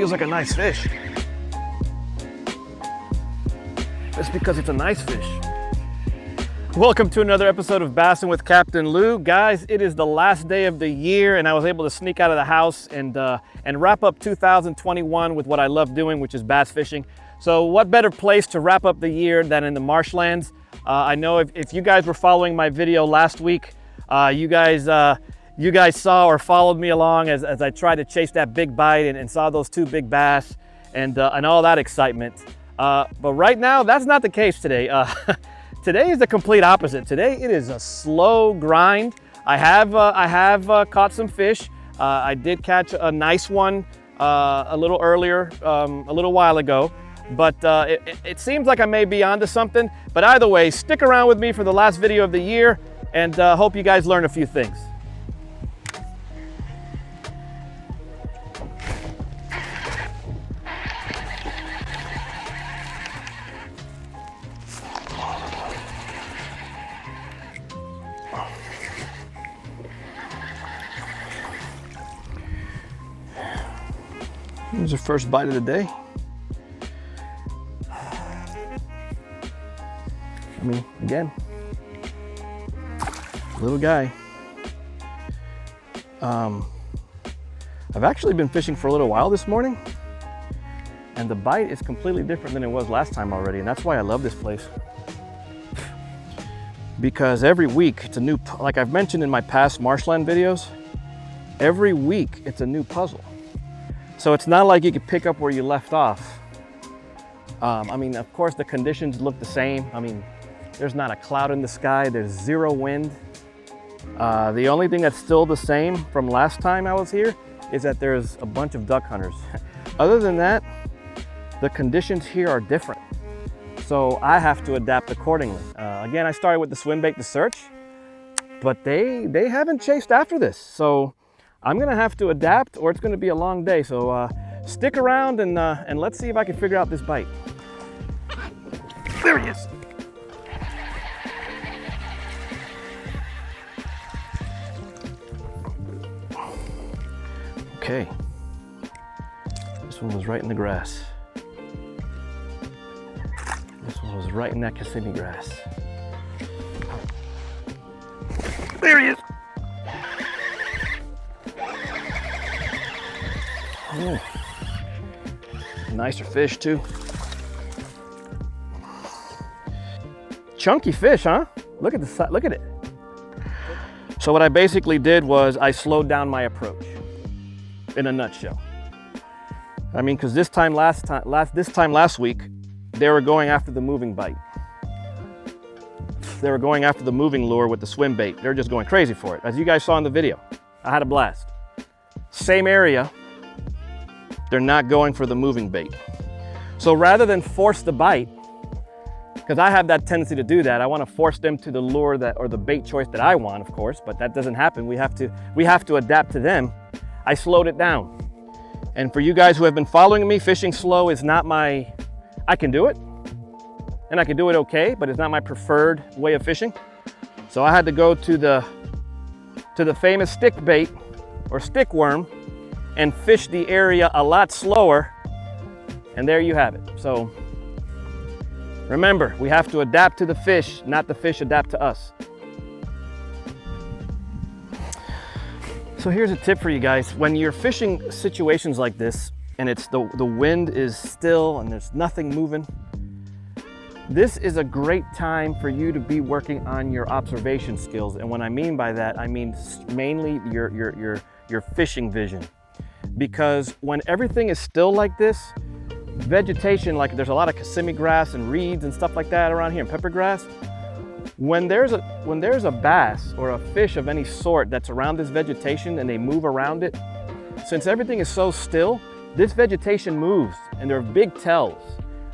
feels like a nice fish. It's because it's a nice fish. Welcome to another episode of Bassing with Captain Lou. Guys, it is the last day of the year and I was able to sneak out of the house and wrap up 2021 with what I love doing, which is bass fishing. So what better place to wrap up the year than in the marshlands? I know if you guys were following my video last week, you guys saw or followed me along as I tried to chase that big bite and saw those two big bass and all that excitement. But right now, that's not the case today. Today is the complete opposite. Today it is a slow grind. I have caught some fish. I did catch a nice one a little earlier, a little while ago. But it seems like I may be onto something. But either way, stick around with me for the last video of the year and hope you guys learn a few things. Here's your first bite of the day. I mean, again, little guy. I've actually been fishing for a little while this morning, and the bite is completely different than it was last time already, and that's why I love this place. Because every week it's a new, like I've mentioned in my past marshland videos, every week it's a new puzzle. So it's not like you could pick up where you left off. I mean, of course, the conditions look the same. I mean, there's not a cloud in the sky. There's zero wind. The only thing that's still the same from last time I was here is that there's a bunch of duck hunters. Other than that, the conditions here are different. So I have to adapt accordingly. Again, I started with the swim bait to search, but they haven't chased after this. So I'm gonna have to adapt or it's gonna be a long day. So stick around and let's see if I can figure out this bite. There he is. Okay, this one was right in the grass. This one was right in that Kissimmee grass. There he is. Oh, nicer fish too. Chunky fish, huh? Look at the size, look at it. So what I basically did was I slowed down my approach in a nutshell. I mean, because this time last week, they were going after the moving bite. They were going after the moving lure with the swim bait. They're just going crazy for it. As you guys saw in the video, I had a blast. Same area, they're not going for the moving bait. So rather than force the bite, because I have that tendency to do that, I want to force them to the lure that, or the bait choice that I want, of course, but that doesn't happen. We have to adapt to them. I slowed it down. And for you guys who have been following me, fishing slow is not my, I can do it, and I can do it okay, but it's not my preferred way of fishing. So I had to go to the famous stick bait or stick worm and fish the area a lot slower, and there you have it. So remember, we have to adapt to the fish, not the fish adapt to us. So here's a tip for you guys. When you're fishing situations like this and it's the wind is still and there's nothing moving, this is a great time for you to be working on your observation skills. And what I mean by that, I mean mainly your fishing vision. Because when everything is still like this, vegetation, like there's a lot of Kissimmee grass and reeds and stuff like that around here, and pepper grass. When there's a bass or a fish of any sort that's around this vegetation and they move around it, since everything is so still, this vegetation moves and there are big tells.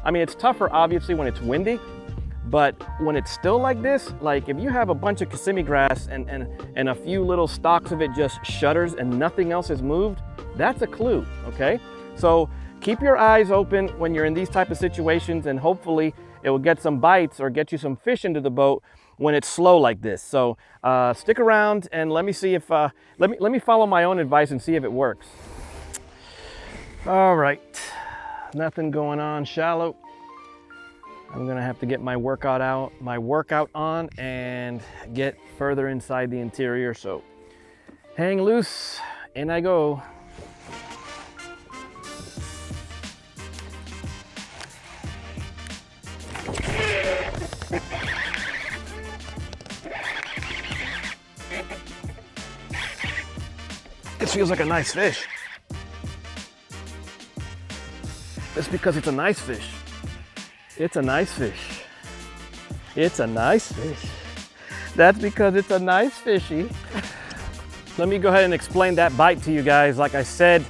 I mean, it's tougher obviously when it's windy, but when it's still like this, like if you have a bunch of Kissimmee grass and a few little stalks of it just shudders and nothing else has moved, that's a clue, okay? So keep your eyes open when you're in these type of situations, and hopefully it will get some bites or get you some fish into the boat when it's slow like this. So stick around and let me see if, let me follow my own advice and see if it works. All right, nothing going on shallow. I'm gonna have to get my workout on and get further inside the interior. So hang loose, in I go. This feels like a nice fish. That's because it's a nice fish. It's a nice fish. It's a nice fish. That's because it's a nice fishy. Let me go ahead and explain that bite to you guys. Like I said,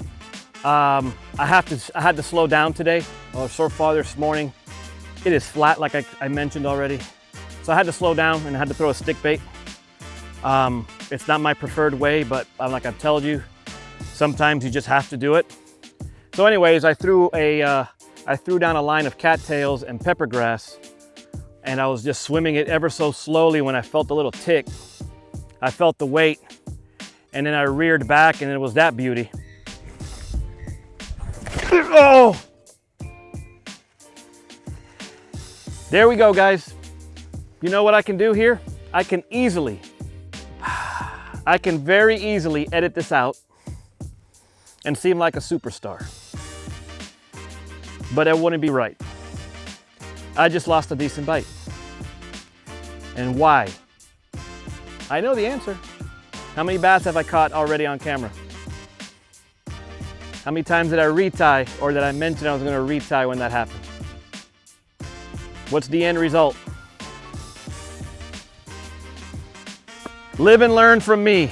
I had to slow down today. So far this morning, it is flat like I mentioned already. So I had to slow down and I had to throw a stick bait. It's not my preferred way, but like I've told you, sometimes you just have to do it. So anyways, I threw down a line of cattails and peppergrass, and I was just swimming it ever so slowly when I felt a little tick. I felt the weight, and then I reared back, and it was that beauty. Oh! There we go, guys. You know what I can do here? I can very easily edit this out and seem like a superstar. But it wouldn't be right. I just lost a decent bite. And why? I know the answer. How many bass have I caught already on camera? How many times did I retie, or did I mention I was gonna retie when that happened? What's the end result? Live and learn from me.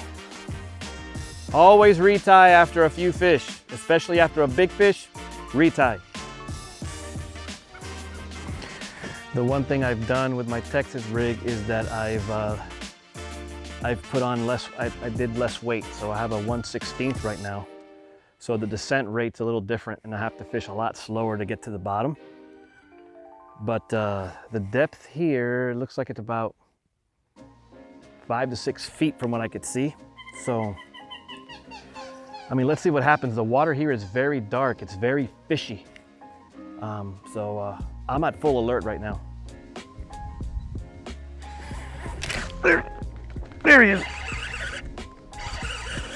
Always retie after a few fish, especially after a big fish, retie. The one thing I've done with my Texas rig is that I've put on less, I did less weight. So I have a 1/16 right now. So the descent rate's a little different and I have to fish a lot slower to get to the bottom. But the depth here looks like it's about 5 to 6 feet from what I could see. So, I mean, let's see what happens. The water here is very dark. It's very fishy. I'm at full alert right now. There he is.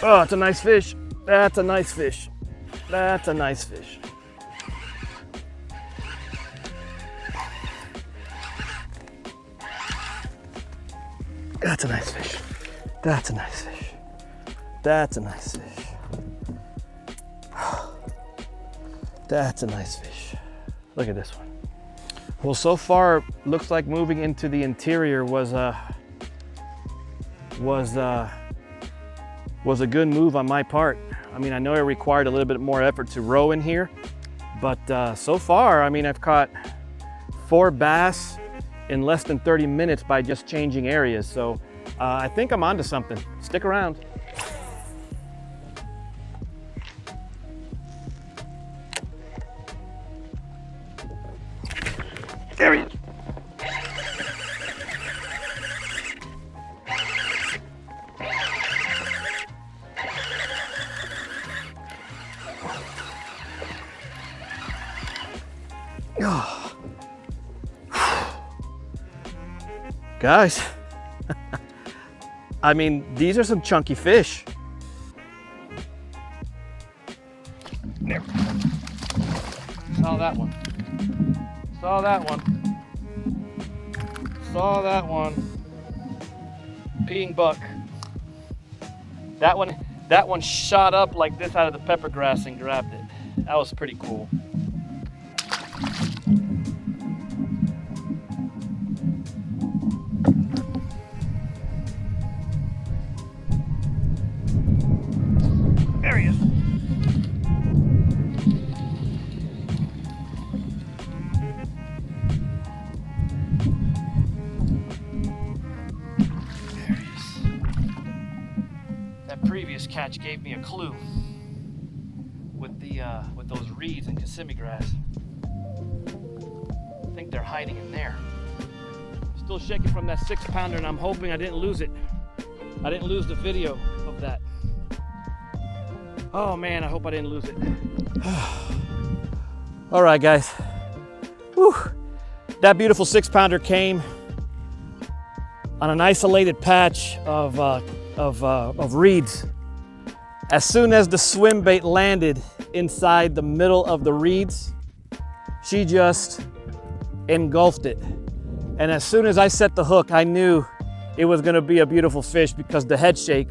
Oh, it's a nice fish. That's a nice fish. That's a nice fish. That's a nice fish. That's a nice fish. That's a nice fish. That's a nice fish. Look at this one. Well, so far, looks like moving into the interior was a good move on my part. I mean, I know it required a little bit more effort to row in here, but so far, I mean, I've caught 4 bass in less than 30 minutes by just changing areas. So I think I'm onto something. Stick around. There he is. Oh. Guys, I mean, these are some chunky fish. There. Saw that one. Saw that one. Saw that one. Peeing buck. That one shot up like this out of the pepper grass and grabbed it. That was pretty cool. There he is. Previous catch gave me a clue with those reeds and Kissimmee grass. I think they're hiding in there. Still shaking from that 6-pounder, and I'm hoping I didn't lose it. I didn't lose the video of that. Oh man, I hope I didn't lose it. All right, guys. Whew. That beautiful 6-pounder came on an isolated patch of reeds. As soon as the swim bait landed inside the middle of the reeds, she just engulfed it. And as soon as I set the hook, I knew it was gonna be a beautiful fish because the head shake.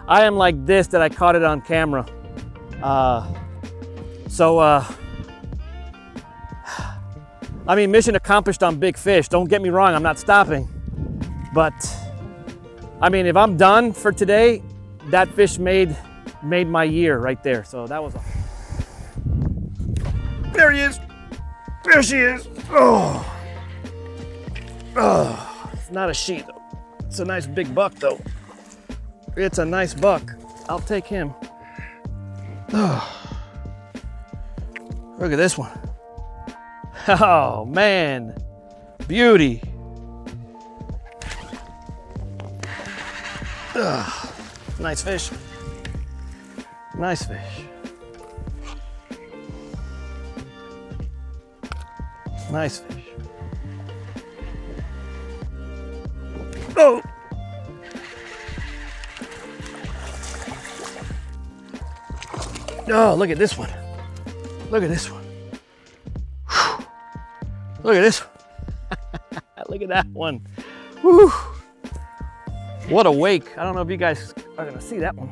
I am like this that I caught it on camera. I mean, mission accomplished on big fish. Don't get me wrong, I'm not stopping. But, I mean, if I'm done for today, that fish made my year right there. So that was there he is. There she is. Oh. Oh. It's not a she though. It's a nice big buck though. It's a nice buck. I'll take him. Oh. Look at this one. Oh man, beauty. Ugh. Nice fish. Nice fish. Nice fish. Oh! Oh, look at this one. Look at this one. Whew. Look at this one. Look at that one. Whew. What a wake. I don't know if you guys are gonna see that one.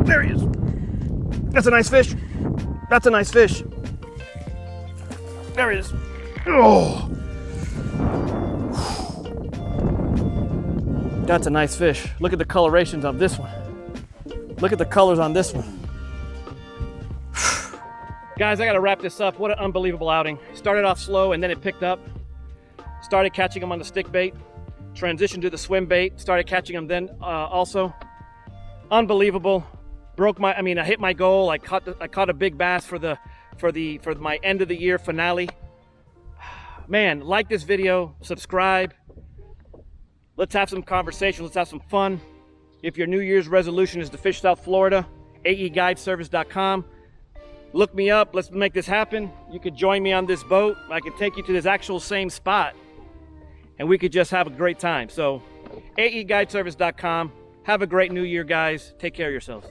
There he is. That's a nice fish. That's a nice fish. There he is. Oh. That's a nice fish. Look at the colorations of this one. Look at the colors on this one. Guys, I gotta wrap this up. What an unbelievable outing. Started off slow and then it picked up. Started catching them on the stick bait. Transitioned to the swim bait. Started catching them then also. Unbelievable. I hit my goal. I caught a big bass for my end of the year finale. Man, like this video, subscribe. Let's have some conversation. Let's have some fun. If your New Year's resolution is to fish South Florida, aeguideservice.com. Look me up. Let's make this happen. You could join me on this boat. I could take you to this actual same spot, and we could just have a great time. So, aeguideservice.com. Have a great New Year, guys. Take care of yourselves.